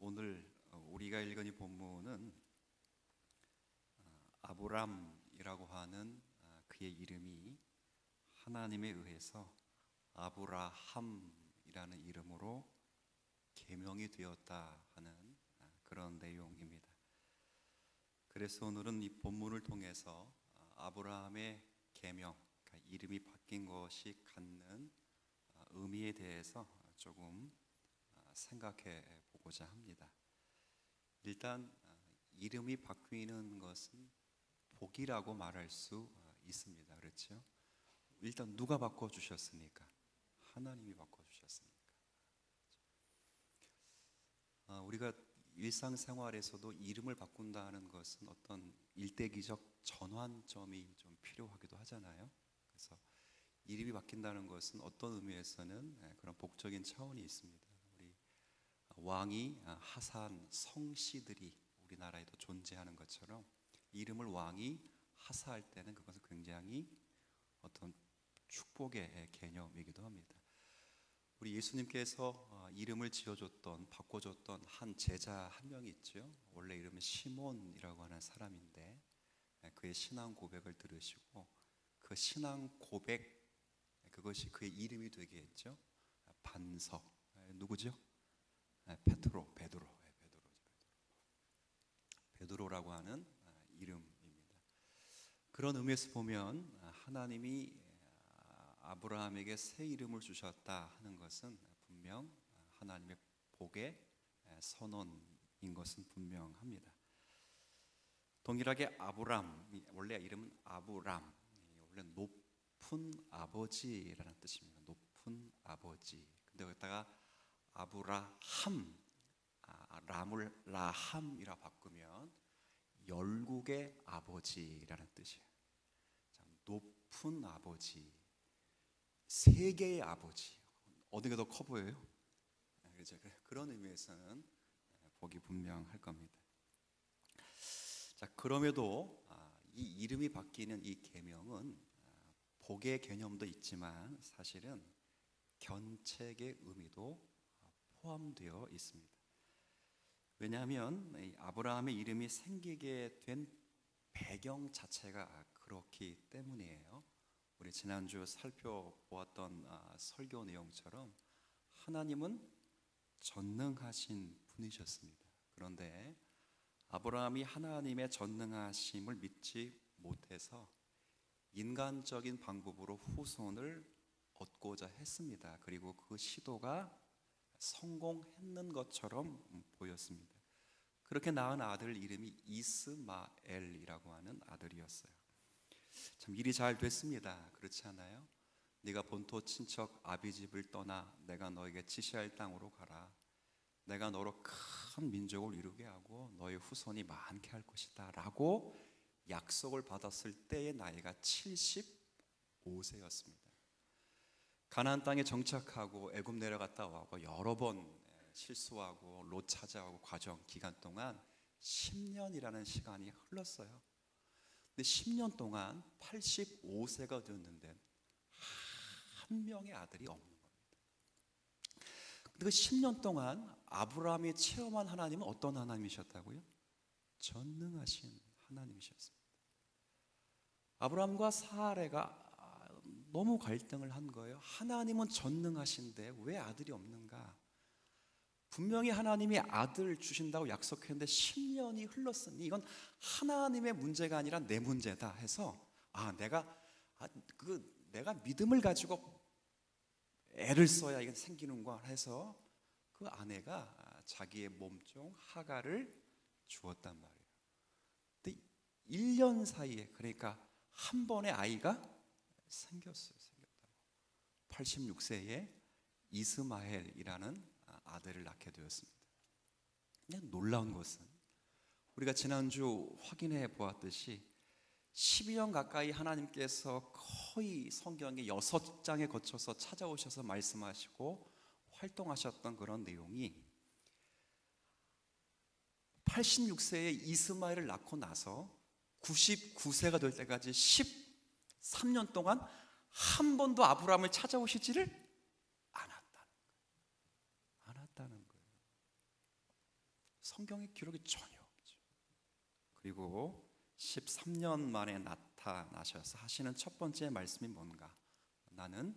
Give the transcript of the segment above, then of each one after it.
오늘 우리가 읽은 이 본문은 아브람이라고 하는 그의 이름이 하나님에 의해서 아브라함이라는 이름으로 계명이 되었다 하는 그런 내용입니다. 그래서 오늘은 이 본문을 통해서 아브라함의 계명, 그러니까 이름이 바뀐 것이 갖는 의미에 대해서 조금 생각해 보고자 합니다. 일단 이름이 바뀌는 것은 복이라고 말할 수 있습니다. 그렇죠? 일단 누가 바꿔주셨습니까? 하나님이 바꿔주셨습니까? 우리가 일상생활에서도 이름을 바꾼다는 것은 어떤 일대기적 전환점이 좀 필요하기도 하잖아요. 그래서 이름이 바뀐다는 것은 어떤 의미에서는 그런 복적인 차원이 있습니다. 우리 왕이 하사한 성씨들이 우리나라에도 존재하는 것처럼 이름을 왕이 하사할 때는 그것은 굉장히 어떤 축복의 개념이기도 합니다. 우리 예수님께서 이름을 지어줬던, 바꿔줬던 한 제자 한 명이 있죠. 원래 이름은 시몬이라고 하는 사람인데 그의 신앙 고백을 들으시고 그 신앙 고백, 그것이 그의 이름이 되게 했죠. 반석, 누구죠? 베드로라고 하는 이름입니다. 그런 의미에서 보면 하나님이 아브라함에게 새 이름을 주셨다 하는 것은 분명 하나님의 복의 선언인 것은 분명합니다. 동일하게 아브람, 원래 이름은 아브람, 원래 높은 아버지라는 뜻입니다. 높은 아버지. 근데 여기다가 아브라함, 람을 라함이라 바꾸면 열국의 아버지라는 뜻이에요. 높은 아버지, 세계의 아버지. 어디가 더 커 보여요? 그렇죠? 그런 의미에서는 복이 분명할 겁니다. 자, 그럼에도 이 이름이 바뀌는 이 계명은 복의 개념도 있지만 사실은 견책의 의미도 포함되어 있습니다. 왜냐하면 아브라함의 이름이 생기게 된 배경 자체가 그렇기 때문이에요. 우리 지난주 살펴보았던 설교 내용처럼 하나님은 전능하신 분이셨습니다. 그런데 아브라함이 하나님의 전능하심을 믿지 못해서 인간적인 방법으로 후손을 얻고자 했습니다. 그리고 그 시도가 성공했는 것처럼 보였습니다. 그렇게 낳은 아들 이름이 이스마엘이라고 하는 아들이었어요. 참 일이 잘 됐습니다. 그렇지 않아요? 네가 본토 친척 아비집을 떠나 내가 너에게 지시할 땅으로 가라. 내가 너로 큰 민족을 이루게 하고 너의 후손이 많게 할 것이다 라고 약속을 받았을 때의 나이가 75세였습니다. 가나안 땅에 정착하고 애굽 내려갔다 와고 여러 번 실수하고 롯 찾아오고 과정 기간 동안 10년이라는 시간이 흘렀어요. 근데 10년 동안 85세가 되었는데 한 명의 아들이 없는 겁니다. 근데 그 10년 동안 아브라함이 체험한 하나님은 어떤 하나님이셨다고요? 전능하신 하나님이셨습니다. 아브라함과 사레가 너무 갈등을 한 거예요. 하나님은 전능하신데 왜 아들이 없는가? 분명히 하나님이 아들 주신다고 약속했는데 10년이 흘렀으니 이건 하나님의 문제가 아니라 내 문제다 해서 내가 믿음을 가지고 애를 써야 이게 생기는구나 해서 그 아내가 자기의 몸종 하갈을 주었단 말이에요. 근데 1년 사이에, 그러니까 한 번에 아이가 생겼다고. 86세에 이스마엘이라는 아들을 낳게 되었습니다. 그냥 놀라운 것은 우리가 지난주 확인해 보았듯이 12년 가까이 하나님께서 거의 성경의 6장에 거쳐서 찾아오셔서 말씀하시고 활동하셨던 그런 내용이 86세에 이스마엘을 낳고 나서 99세가 될 때까지 13년 동안 한 번도 아브라함을 찾아오시지를 않았다는 거예요. 성경에 기록이 전혀 없죠. 그리고 13년 만에 나타나셔서 하시는 첫 번째 말씀이 뭔가? 나는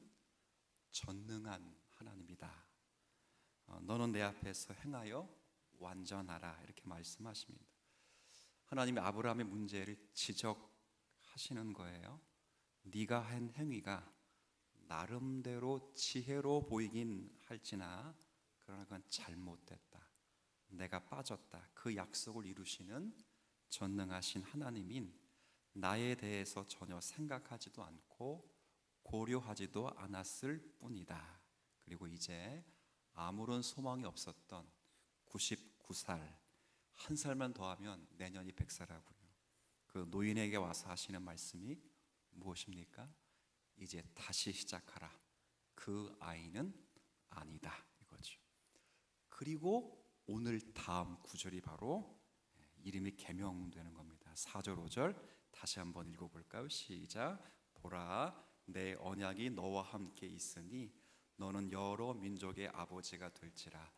전능한 하나님이다. 너는 내 앞에서 행하여 완전하라, 이렇게 말씀하십니다. 하나님이 아브라함의 문제를 지적하시는 거예요. 네가 한 행위가 나름대로 지혜로 보이긴 할지나 그러나 그건 잘못됐다. 내가 빠졌다. 그 약속을 이루시는 전능하신 하나님인 나에 대해서 전혀 생각하지도 않고 고려하지도 않았을 뿐이다. 그리고 이제 아무런 소망이 없었던 99살, 한 살만 더하면 내년이 100살하고요. 그 노인에게 와서 하시는 말씀이 무엇입니까? 이제 다시 시작하라. 그 아이는 아니다, 이거죠. 그리고 오늘 다음 구절이 바로 이름이 계명되는 겁니다. 4절 5절 다시 한번 읽어볼까요? 시작. 보라, 내 언약이 너와 함께 있으니 너는 여러 민족의 아버지가 될지라.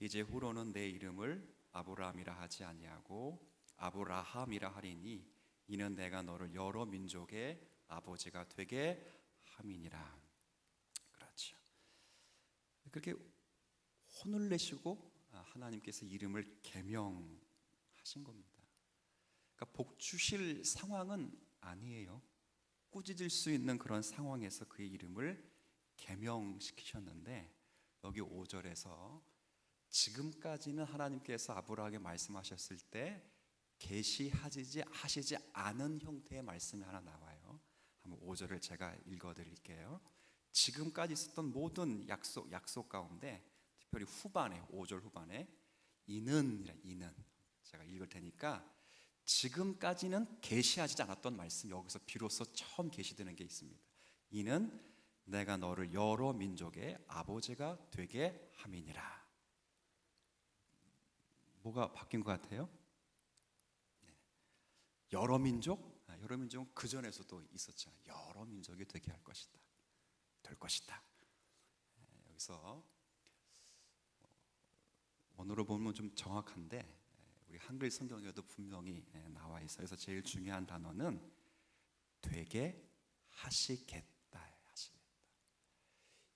이제 후로는 내 이름을 아브라함이라 하지 아니하고 아브라함이라 하리니 이는 내가 너를 여러 민족의 아버지가 되게 함이니라. 그렇죠. 그렇게 혼을 내시고 하나님께서 이름을 계명하신 겁니다. 그러니까 복 주실 상황은 아니에요. 꾸짖을 수 있는 그런 상황에서 그의 이름을 계명시키셨는데, 여기 5절에서 지금까지는 하나님께서 아브라함에게 말씀하셨을 때 계시하시지 않은 형태의 말씀이 하나 나와요. 한번 5절을 제가 읽어드릴게요. 지금까지 있었던 모든 약속 가운데 특별히 후반에 5절 후반에 이는 제가 읽을 테니까 지금까지는 계시하지 않았던 말씀, 여기서 비로소 처음 계시되는 게 있습니다. 이는 내가 너를 여러 민족의 아버지가 되게 함이니라. 뭐가 바뀐 것 같아요? 여러 민족? 여러 민족은 그 전에서도 있었죠. 여러 민족이 되게 할 것이다. 될 것이다. 여기서 언어로 보면 좀 정확한데 우리 한글 성경에도 분명히 나와 있어요. 그래서 제일 중요한 단어는 되게 하시겠다.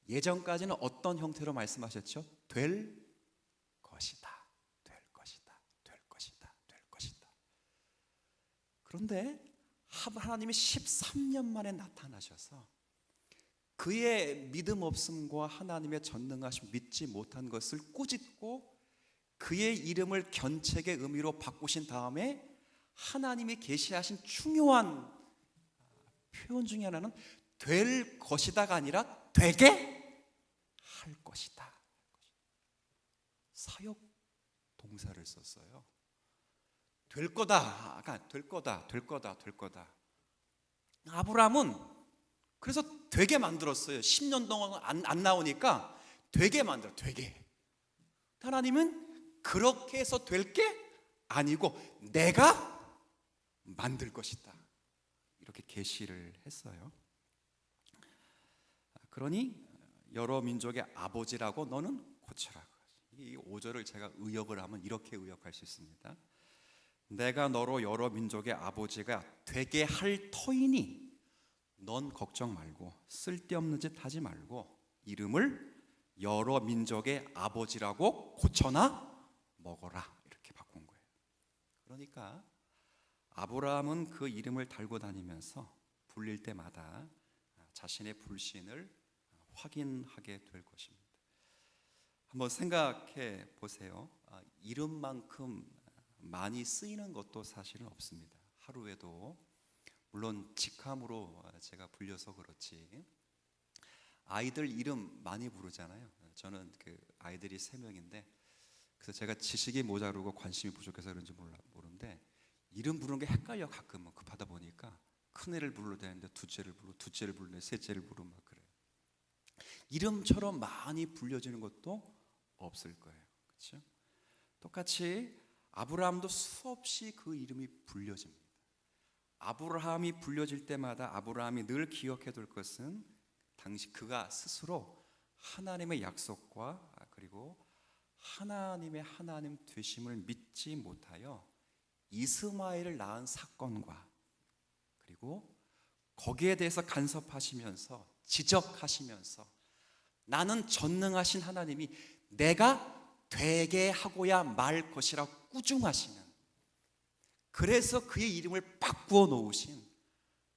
예전까지는 어떤 형태로 말씀하셨죠? 될 것이다. 될 것이다. 될 것이다. 될 것이다. 그런데 하나님이 13년 만에 나타나셔서 그의 믿음 없음과 하나님의 전능하심 믿지 못한 것을 꾸짖고 그의 이름을 견책의 의미로 바꾸신 다음에 하나님이 계시하신 중요한 표현 중에 하나는 될 것이다가 아니라 되게 할 것이다. 사역 동사를 썼어요. 될 거다. 될 거다. 될 거다. 될 거다. 아브라함은 그래서 되게 만들었어요. 10년 동안 안 나오니까 되게 만들어. 되게. 하나님은 그렇게 해서 될 게 아니고 내가 만들 것이다. 이렇게 계시를 했어요. 그러니 여러 민족의 아버지라고 너는 고쳐라. 이 5절을 제가 의역을 하면 이렇게 의역할 수 있습니다. 내가 너로 여러 민족의 아버지가 되게 할 터이니 넌 걱정 말고 쓸데없는 짓 하지 말고 이름을 여러 민족의 아버지라고 고쳐나 먹어라. 이렇게 바꾼 거예요. 그러니까 아브라함은 그 이름을 달고 다니면서 불릴 때마다 자신의 불신을 확인하게 될 것입니다. 한번 생각해 보세요. 이름만큼 많이 쓰이는 것도 사실은 없습니다. 하루에도 물론 직함으로 제가 불려서 그렇지 아이들 이름 많이 부르잖아요. 저는 그 아이들이 3명인데 그래서 제가 지식이 모자르고 관심이 부족해서 그런지 모르는데 이름 부르는 게 헷갈려. 가끔은 급하다 보니까 큰애를 불러야 되는데 둘째를 부르는데 셋째를 부르면 막 그래요. 이름처럼 많이 불려지는 것도 없을 거예요. 그렇죠? 똑같이 아브라함도 수없이 그 이름이 불려집니다. 아브라함이 불려질 때마다 아브라함이 늘 기억해 둘 것은 당시 그가 스스로 하나님의 약속과 그리고 하나님의 하나님 되심을 믿지 못하여 이스마엘을 낳은 사건과 그리고 거기에 대해서 간섭하시면서 지적하시면서 나는 전능하신 하나님이 내가 되게 하고야 말 것이라 꾸중하시는, 그래서 그의 이름을 바꾸어 놓으신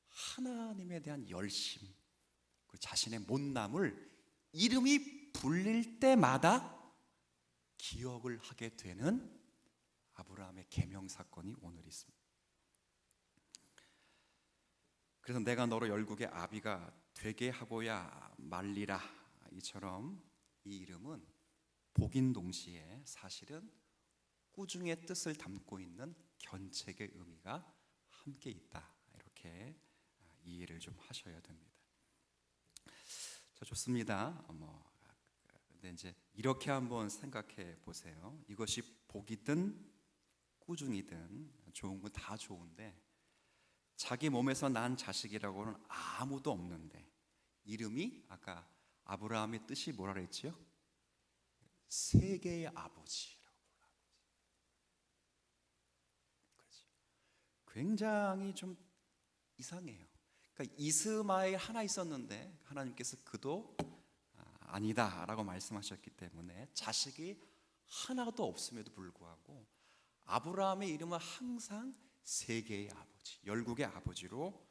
하나님에 대한 열심, 그 자신의 못남을 이름이 불릴 때마다 기억을 하게 되는 아브라함의 계명 사건이 오늘 있습니다. 그래서 내가 너로 열국의 아비가 되게 하고야 말리라, 이처럼 이 이름은 복인 동시에 사실은 꾸중의 뜻을 담고 있는 견책의 의미가 함께 있다, 이렇게 이해를 좀 하셔야 됩니다. 자, 좋습니다. 근데 이제 이렇게 한번 생각해 보세요. 이것이 복이든 꾸중이든 좋은 건 다 좋은데, 자기 몸에서 난 자식이라고는 아무도 없는데 이름이 아까 아브라함의 뜻이 뭐라 그랬지요? 세계의 아버지라고. 그렇죠. 굉장히 좀 이상해요. 그러니까 이스마엘 하나 있었는데 하나님께서 그도 아니다라고 말씀하셨기 때문에 자식이 하나도 없음에도 불구하고 아브라함의 이름은 항상 세계의 아버지, 열국의 아버지로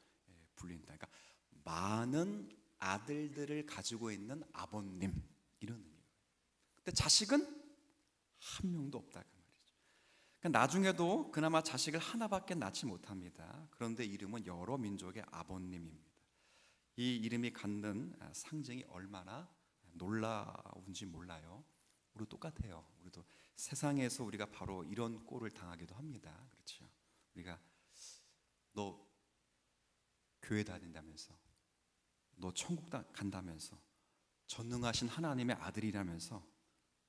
불린다. 그러니까 많은 아들들을 가지고 있는 아버님, 이런 의미예요. 근데 자식은 한 명도 없다, 그 말이죠. 그러니까 나중에도 그나마 자식을 하나밖에 낳지 못합니다. 그런데 이름은 여러 민족의 아버님입니다. 이 이름이 갖는 상징이 얼마나 놀라운지 몰라요. 우리도 똑같아요. 우리도 세상에서 우리가 바로 이런 꼴을 당하기도 합니다. 그렇죠? 우리가 너 교회 다닌다면서, 너 천국 간다면서, 전능하신 하나님의 아들이라면서,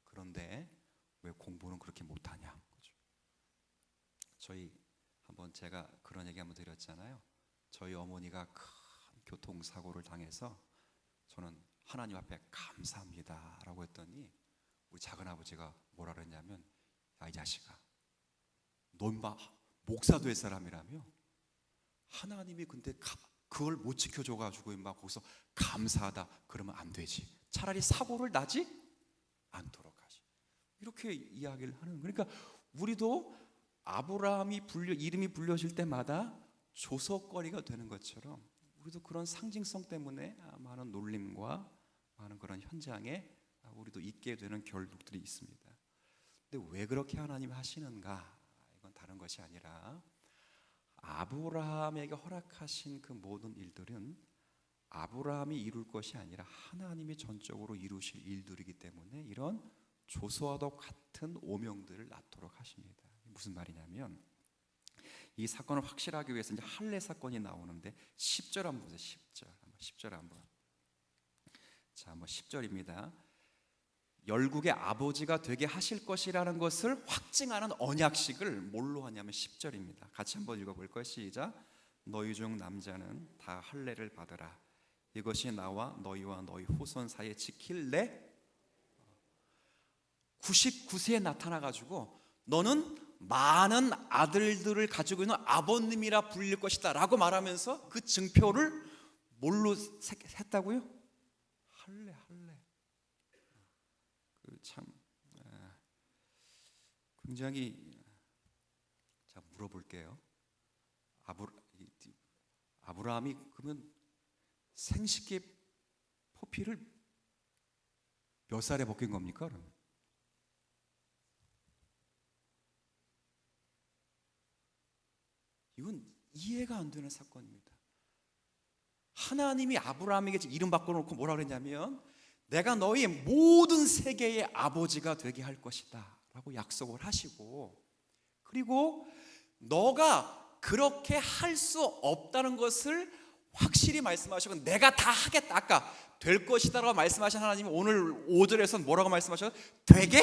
그런데 왜 공부는 그렇게 못하냐? 그렇죠? 저희 한번 제가 그런 얘기 한번 드렸잖아요. 저희 어머니가 큰 교통사고를 당해서 저는 하나님 앞에 감사합니다라고 했더니 우리 작은아버지가 뭐라 그랬냐면, 야, 이 자식아, 너 인마 목사 될 사람이라며 하나님이 근데 그걸 못 지켜줘가지고 인마 거기서 감사하다 그러면 안 되지. 차라리 사고를 나지 않도록 하지. 이렇게 이야기를 하는. 그러니까 우리도 아브라함이 이름이 불려질 때마다 조석거리가 되는 것처럼 우리도 그런 상징성 때문에 많은 놀림과 많은 그런 현장에 우리도 있게 되는 결국들이 있습니다. 근데 왜 그렇게 하나님이 하시는가? 이건 다른 것이 아니라 아브라함에게 허락하신 그 모든 일들은 아브라함이 이룰 것이 아니라 하나님이 전적으로 이루실 일들이기 때문에 이런 조소와도 같은 오명들을 낳도록 하십니다. 무슨 말이냐면, 이 사건을 확실하기 위해서 이제 할례 사건이 나오는데 10절 한번 보세요. 10절 한번. 자, 10절입니다. 열국의 아버지가 되게 하실 것이라는 것을 확증하는 언약식을 뭘로 하냐면 10절입니다. 같이 한번 읽어볼까요? 시작. 너희 중 남자는 다 할례를 받으라. 이것이 나와 너희와 너희 후손 사이에 지킬 내 99세에 나타나가지고 너는 많은 아들들을 가지고 있는 아버님이라 불릴 것이다 라고 말하면서 그 증표를 뭘로 했다고요? 할례. 참 굉장히. 자, 물어볼게요. 아브라함이 그러면 생식기 포피를 몇 살에 벗긴 겁니까? 그러면? 이건 이해가 안 되는 사건입니다. 하나님이 아브라함에게 이름 바꿔놓고 뭐라 그랬냐면, 내가 너희 모든 세계의 아버지가 되게 할 것이다 라고 약속을 하시고, 그리고 너가 그렇게 할 수 없다는 것을 확실히 말씀하시고, 내가 다 하겠다, 아까 될 것이다 라고 말씀하신 하나님이 오늘 5절에서 뭐라고 말씀하셔요? 되게?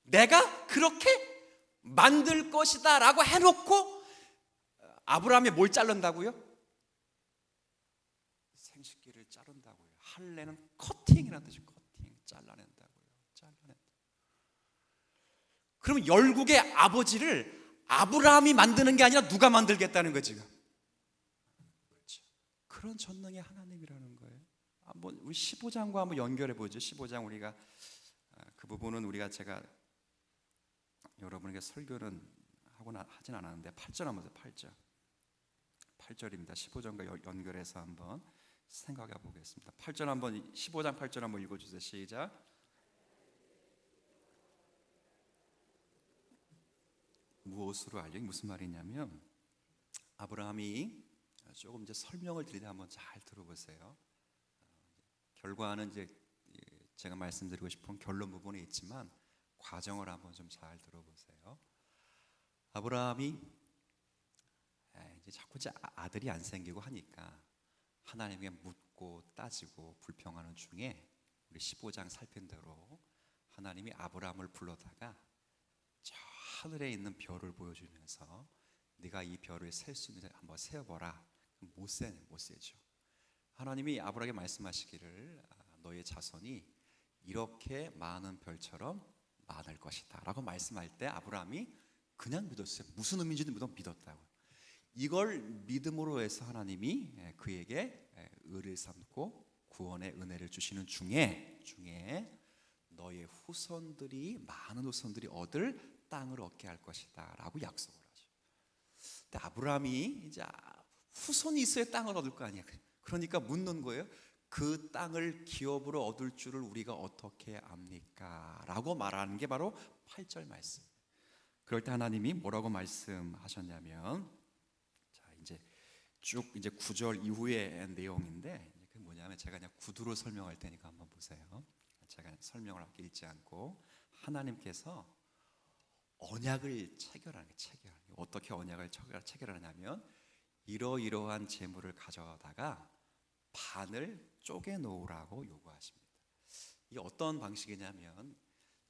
내가 그렇게 만들 것이다 라고 해놓고 아브라함이 뭘 자른다고요? 생식기를 자른다고요. 할례는 커팅이라는 뜻이, 커팅, 잘라낸다고요. 잘라낸다. 그럼 열국의 아버지를 아브라함이 만드는 게 아니라 누가 만들겠다는 거지. 그렇죠. 그런 전능의 하나님이라는 거예요. 한번 우리 15장과 한번 연결해 보죠. 15장 우리가 그 부분은 제가 여러분에게 설교는 하진 않았는데 8절 한번 보세요. 8절입니다. 15장과 연결해서 한번 생각해 보겠습니다. 8절 한번 15장 8절 한번 읽어 주세요. 시작. 무엇으로 알려? 무슨 말이냐면 아브라함이 조금 이제 설명을 드리되 한번 잘 들어보세요. 결과는 이제 제가 말씀드리고 싶은 결론 부분에 있지만 과정을 한번 좀 잘 들어보세요. 아브라함이 이제 자꾸 아들이 안 생기고 하니까 하나님께 묻고 따지고 불평하는 중에 우리 15장 살핀 대로 하나님이 아브라함을 불러다가 저 하늘에 있는 별을 보여주면서 네가 이 별을 셀 수 있는지 한번 세어보라. 못 세죠. 하나님이 아브라함에게 말씀하시기를 너의 자손이 이렇게 많은 별처럼 많을 것이다 라고 말씀할 때 아브라함이 그냥 믿었어요. 무슨 의미인지도 믿었다고. 이걸 믿음으로 해서 하나님이 그에게 의를 삼고 구원의 은혜를 주시는 중에 너의 후손들이 많은 후손들이 얻을 땅을 얻게 할 것이다 라고 약속을 하죠. 근데 아브라함이 이제 후손이 있어야 땅을 얻을 거 아니야. 그러니까 묻는 거예요. 그 땅을 기업으로 얻을 줄을 우리가 어떻게 압니까? 라고 말하는 게 바로 8절 말씀. 그럴 때 하나님이 뭐라고 말씀하셨냐면, 자 이제 쭉 이제 9절 이후의 내용인데 그 뭐냐면 제가 그냥 구두로 설명할 테니까 한번 보세요. 제가 설명을 읽지 않고 하나님께서 언약을 체결하는 게 어떻게 언약을 체결하냐면 이러이러한 재물을 가져다가 반을 쪼개 놓으라고 요구하십니다. 이게 어떤 방식이냐면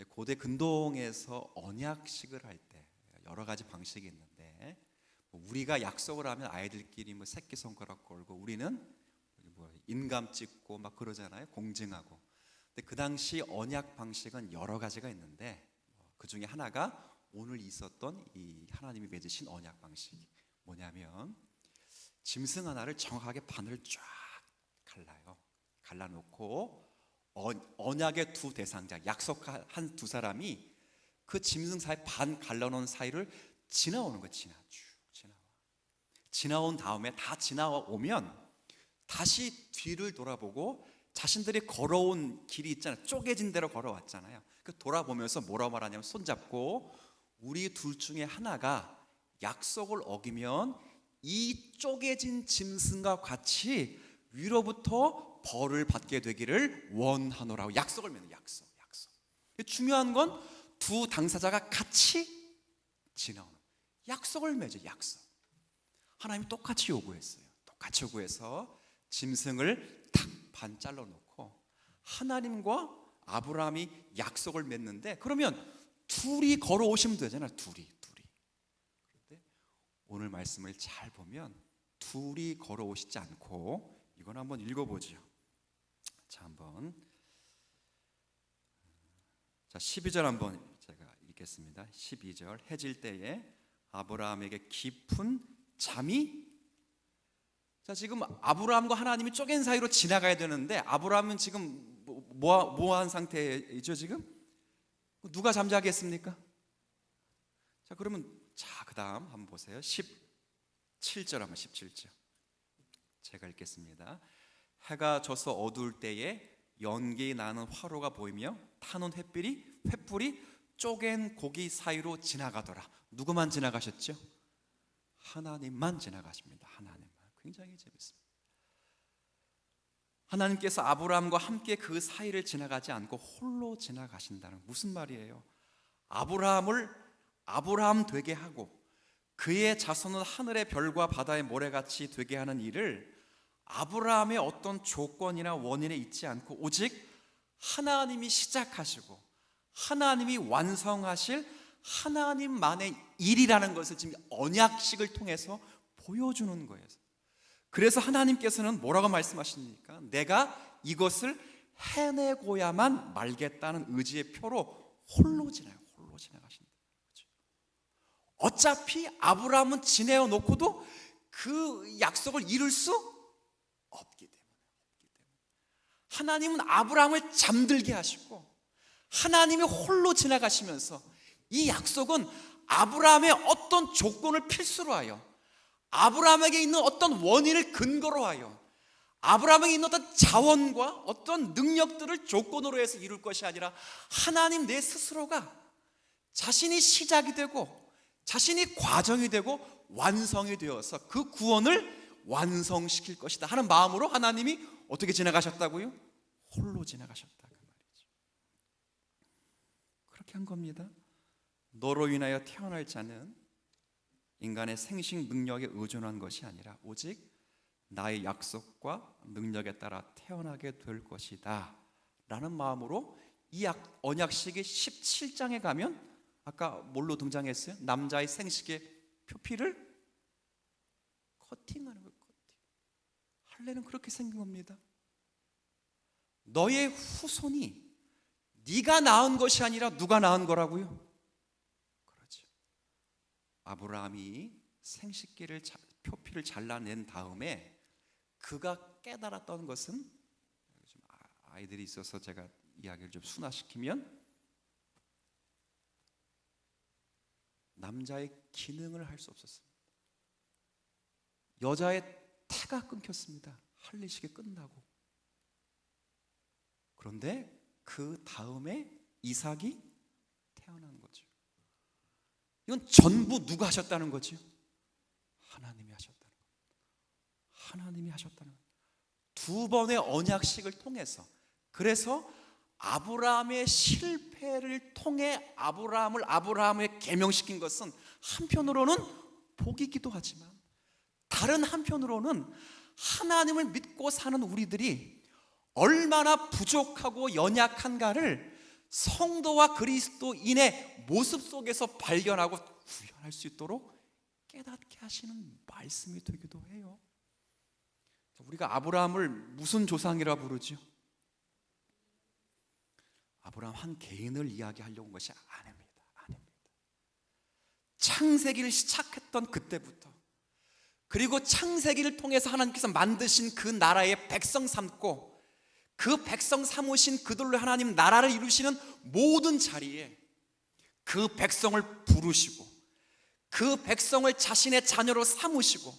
고대 근동에서 언약식을 할 때 여러 가지 방식이 있는데 우리가 약속을 하면 아이들끼리 새끼손가락 걸고 우리는 인감 찍고 막 그러잖아요. 공증하고. 근데 그 당시 언약 방식은 여러 가지가 있는데 그 중에 하나가 오늘 있었던 이 하나님이 맺으신 언약 방식이 뭐냐면 짐승 하나를 정확하게 반을 쫙 갈라놓고 언약의 두 대상자, 약속한 두 사람이 그 짐승 사이 반 갈라놓은 사이를 지나오는 거예요. 지나온 다음에 다 지나오면 다시 뒤를 돌아보고 자신들이 걸어온 길이 있잖아요. 쪼개진 대로 걸어왔잖아요. 그 돌아보면서 뭐라고 말하냐면 손잡고 우리 둘 중에 하나가 약속을 어기면 이 쪼개진 짐승과 같이 위로부터 벌을 받게 되기를 원하노라고 약속을 맺는 약속. 중요한 건 두 당사자가 같이 지나오는 약속을 맺어. 약속. 하나님이 똑같이 요구해서 짐승을 탁 반 잘라 놓고 하나님과 아브라함이 약속을 맺는데 그러면 둘이 걸어오시면 되잖아요. 둘이. 그런데 오늘 말씀을 잘 보면 둘이 걸어오시지 않고 이건 한번 읽어보죠. 자, 한번 12절 한번 제가 읽겠습니다. 12절 해질 때에 아브라함에게 깊은 잠이. 자, 지금 아브라함과 하나님이 쪼갠 사이로 지나가야 되는데 아브라함은 지금 뭐한 상태이죠 지금? 누가 잠자게 했습니까? 자, 그러면 그 다음 한번 보세요. 17절 한번 17절 제가 읽겠습니다. 해가 져서 어두울 때에 연기 나는 화로가 보이며 타는 횃불이 쪼갠 고기 사이로 지나가더라. 누구만 지나가셨죠? 하나님만 지나가십니다. 하나님만. 굉장히 재밌습니다. 하나님께서 아브라함과 함께 그 사이를 지나가지 않고 홀로 지나가신다는 무슨 말이에요? 아브라함을 아브라함 되게 하고 그의 자손은 하늘의 별과 바다의 모래같이 되게 하는 일을 아브라함의 어떤 조건이나 원인에 있지 않고 오직 하나님이 시작하시고 하나님이 완성하실 하나님만의 일이라는 것을 지금 언약식을 통해서 보여주는 거예요. 그래서 하나님께서는 뭐라고 말씀하십니까? 내가 이것을 해내고야만 말겠다는 의지의 표로 홀로 지나가신다. 어차피 아브라함은 지내어 놓고도 그 약속을 이룰 수 없기 때문에 하나님은 아브라함을 잠들게 하시고 하나님이 홀로 지나가시면서 이 약속은 아브라함의 어떤 조건을 필수로 하여 아브라함에게 있는 어떤 원인을 근거로 하여 아브라함에게 있는 어떤 자원과 어떤 능력들을 조건으로 해서 이룰 것이 아니라 하나님 내 스스로가 자신이 시작이 되고 자신이 과정이 되고 완성이 되어서 그 구원을 완성시킬 것이다 하는 마음으로 하나님이 어떻게 지나가셨다고요? 홀로 지나가셨다 그 말이죠. 그렇게 한 겁니다. 너로 인하여 태어날 자는 인간의 생식 능력에 의존한 것이 아니라 오직 나의 약속과 능력에 따라 태어나게 될 것이다 라는 마음으로 이 언약식이 17장에 가면 아까 뭘로 등장했어요? 남자의 생식의 표피를 커팅하는 거예요. 할례는 그렇게 생긴 겁니다. 너의 후손이 네가 낳은 것이 아니라 누가 낳은 거라고요? 그렇죠. 아브라함이 생식기를 표피를 잘라낸 다음에 그가 깨달았던 것은, 좀 아이들이 있어서 제가 이야기를 좀 순화시키면, 남자의 기능을 할 수 없었습니다. 여자의 태가 끊겼습니다. 할례식이 끝나고. 그런데 그 다음에 이삭이 태어난 거죠. 이건 전부 누가 하셨다는 거죠? 하나님이 하셨다는 거예요. 하나님이 하셨다는 거예요. 두 번의 언약식을 통해서, 그래서 아브라함의 실패를 통해 아브라함을 계명시킨 것은 한편으로는 복이기도 하지만 다른 한편으로는 하나님을 믿고 사는 우리들이 얼마나 부족하고 연약한가를 성도와 그리스도인의 모습 속에서 발견하고 구현할 수 있도록 깨닫게 하시는 말씀이 되기도 해요. 우리가 아브라함을 무슨 조상이라 부르죠? 아브라함 한 개인을 이야기하려고 한 것이 아닙니다. 창세기를 시작했던 그때부터, 그리고 창세기를 통해서 하나님께서 만드신 그 나라의 백성 삼고 그 백성 삼으신 그들로 하나님 나라를 이루시는 모든 자리에 그 백성을 부르시고 그 백성을 자신의 자녀로 삼으시고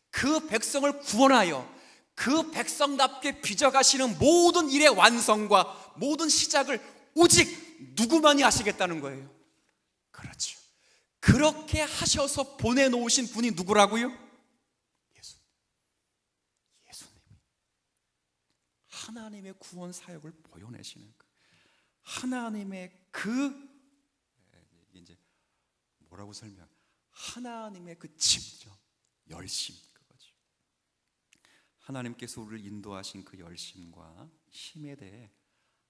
그 백성을 구원하여 그 백성답게 빚어가시는 모든 일의 완성과 모든 시작을 오직 누구만이 하시겠다는 거예요. 그렇죠. 그렇게 하셔서 보내놓으신 분이 누구라고요? 예수님. 하나님의 구원 사역을 보여내시는 그 하나님의 이제 뭐라고 설명? 하나님의 그 집념, 열심, 그거죠. 하나님께서 우리를 인도하신 그 열심과 힘에 대해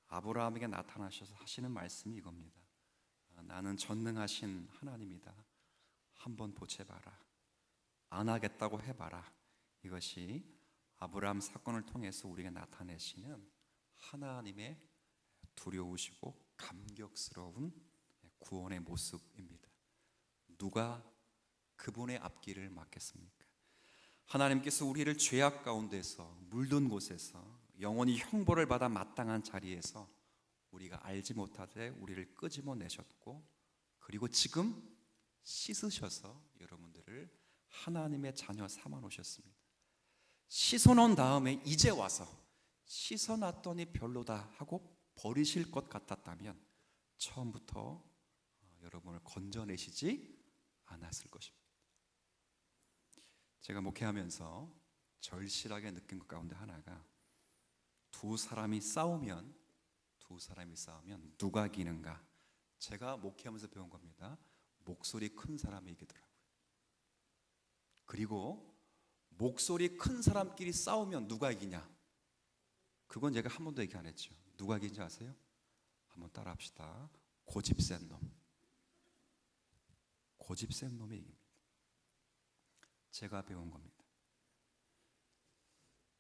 아브라함에게 나타나셔서 하시는 말씀이 이겁니다. 나는 전능하신 하나님이다. 한번 보채봐라. 안 하겠다고 해봐라. 이것이 아브라함 사건을 통해서 우리에게 나타내시는 하나님의 두려우시고 감격스러운 구원의 모습입니다. 누가 그분의 앞길을 막겠습니까? 하나님께서 우리를 죄악 가운데서 물든 곳에서 영원히 형벌을 받아 마땅한 자리에서 우리가 알지 못하되 우리를 끄집어내셨고, 그리고 지금 씻으셔서 여러분들을 하나님의 자녀 삼아 놓으셨습니다. 씻어놓은 다음에 이제 와서 씻어놨더니 별로다 하고 버리실 것 같았다면 처음부터 여러분을 건져내시지 않았을 것입니다. 제가 목회하면서 절실하게 느낀 것 가운데 하나가, 두 사람이 싸우면 누가 이기는가? 제가 목회하면서 배운 겁니다. 목소리 큰 사람이 이기더라고요. 그리고 목소리 큰 사람끼리 싸우면 누가 이기냐? 그건 제가 한 번도 얘기 안 했죠. 누가 이긴지 아세요? 한번 따라 합시다. 고집 센 놈. 고집 센 놈이 이깁니다. 제가 배운 겁니다.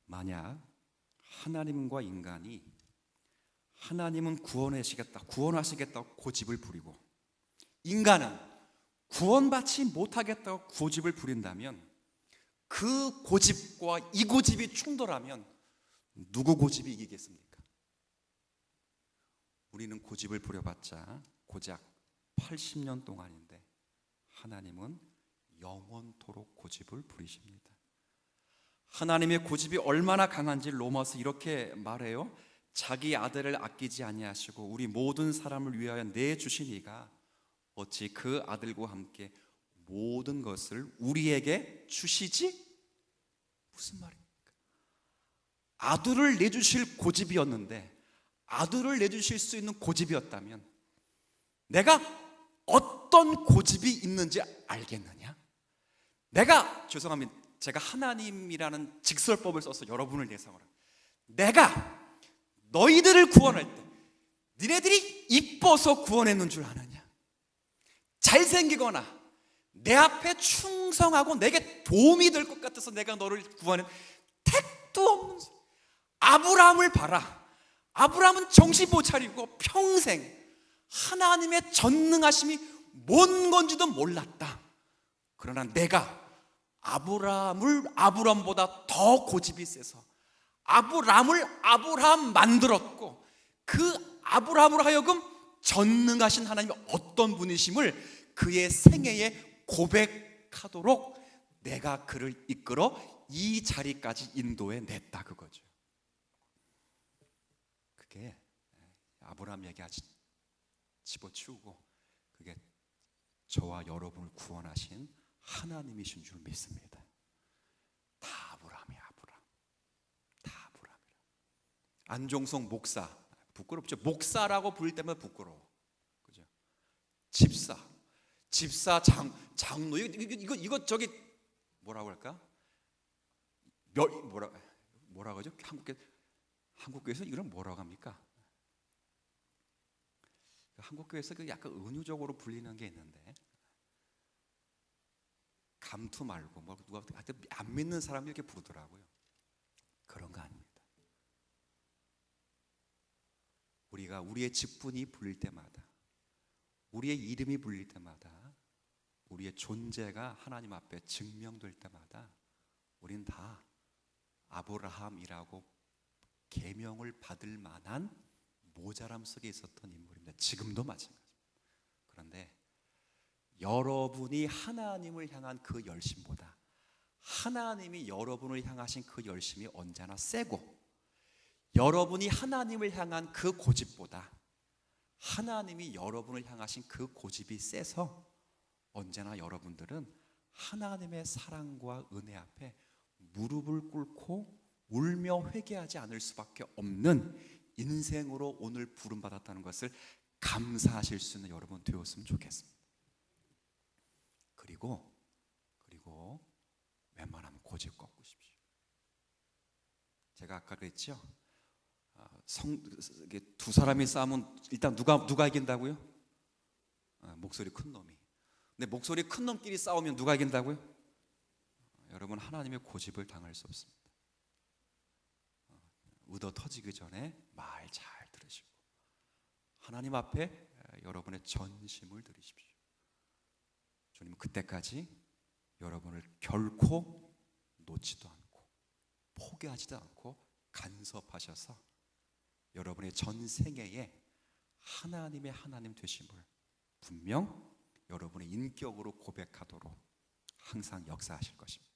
만약 하나님과 인간이 하나님은 구원하시겠다고 고집을 부리고 인간은 구원받지 못하겠다고 고집을 부린다면, 그 고집과 이 고집이 충돌하면 누구 고집이 이기겠습니까? 우리는 고집을 부려봤자 고작 80년 동안인데 하나님은 영원토록 고집을 부리십니다. 하나님의 고집이 얼마나 강한지 로마서 이렇게 말해요. 자기 아들을 아끼지 아니하시고 우리 모든 사람을 위하여 내주신 이가 어찌 그 아들과 함께 모든 것을 우리에게 주시지? 무슨 말입니까? 아들을 내주실 고집이었는데, 아들을 내주실 수 있는 고집이었다면 내가 어떤 고집이 있는지 알겠느냐? 내가, 죄송합니다, 제가 하나님이라는 직설법을 써서 여러분을 대상으로, 내가 너희들을 구원할 때 니네들이 이뻐서 구원했는 줄 아느냐? 잘생기거나 내 앞에 충성하고 내게 도움이 될 것 같아서 내가 너를 구원해. 택도 없는 소리. 아브라함을 봐라. 아브라함은 정신 못 차리고 평생 하나님의 전능하심이 뭔 건지도 몰랐다. 그러나 내가 아브라함보다 더 고집이 세서 아브라함을 아브라함 만들었고, 그 아브라함으로 하여금 전능하신 하나님이 어떤 분이심을 그의 생애에 고백하도록 내가 그를 이끌어 이 자리까지 인도해 냈다, 그거죠. 그게 아브라함 얘기 아직 집어치우고 그게 저와 여러분을 구원하신 하나님이신 줄 믿습니다. 다 아브라함이야, 아브라함. 다 아브라함이라. 안종성 목사, 부끄럽죠. 목사라고 부를 때마다 부끄러워. 그죠? 집사, 장로, 이거 저기 뭐라고 할까? 뭐라고 하죠? 한국교회에서 이걸 뭐라고 합니까? 한국교회에서 그 약간 은유적으로 불리는 게 있는데, 감투 말고 뭐 누가 하여튼 안 믿는 사람이 이렇게 부르더라고요. 그런 거 아닙니다. 우리가 우리의 직분이 불릴 때마다, 우리의 이름이 불릴 때마다, 우리의 존재가 하나님 앞에 증명될 때마다 우린 다 아브라함이라고 계명을 받을 만한 모자람 속에 있었던 인물입니다. 지금도 마찬가지입니다. 그런데 여러분이 하나님을 향한 그 열심보다 하나님이 여러분을 향하신 그 열심이 언제나 세고, 여러분이 하나님을 향한 그 고집보다 하나님이 여러분을 향하신 그 고집이 세서 언제나 여러분들은 하나님의 사랑과 은혜 앞에 무릎을 꿇고 울며 회개하지 않을 수밖에 없는 인생으로 오늘 부름받았다는 것을 감사하실 수 있는 여러분 되었으면 좋겠습니다. 그리고 웬만하면 고집 꺾으십시오. 제가 아까 그랬죠? 두 사람이 싸우면 일단 누가 이긴다고요? 목소리 큰 놈이. 근데 목소리 큰 놈끼리 싸우면 누가 이긴다고요? 여러분, 하나님의 고집을 당할 수 없습니다. 의도 터지기 전에 말 잘 들으시고 하나님 앞에 여러분의 전심을 드리십시오. 주님 그때까지 여러분을 결코 놓지도 않고 포기하지도 않고 간섭하셔서 여러분의 전 생애에 하나님의 하나님 되심을 분명 여러분의 인격으로 고백하도록 항상 역사하실 것입니다.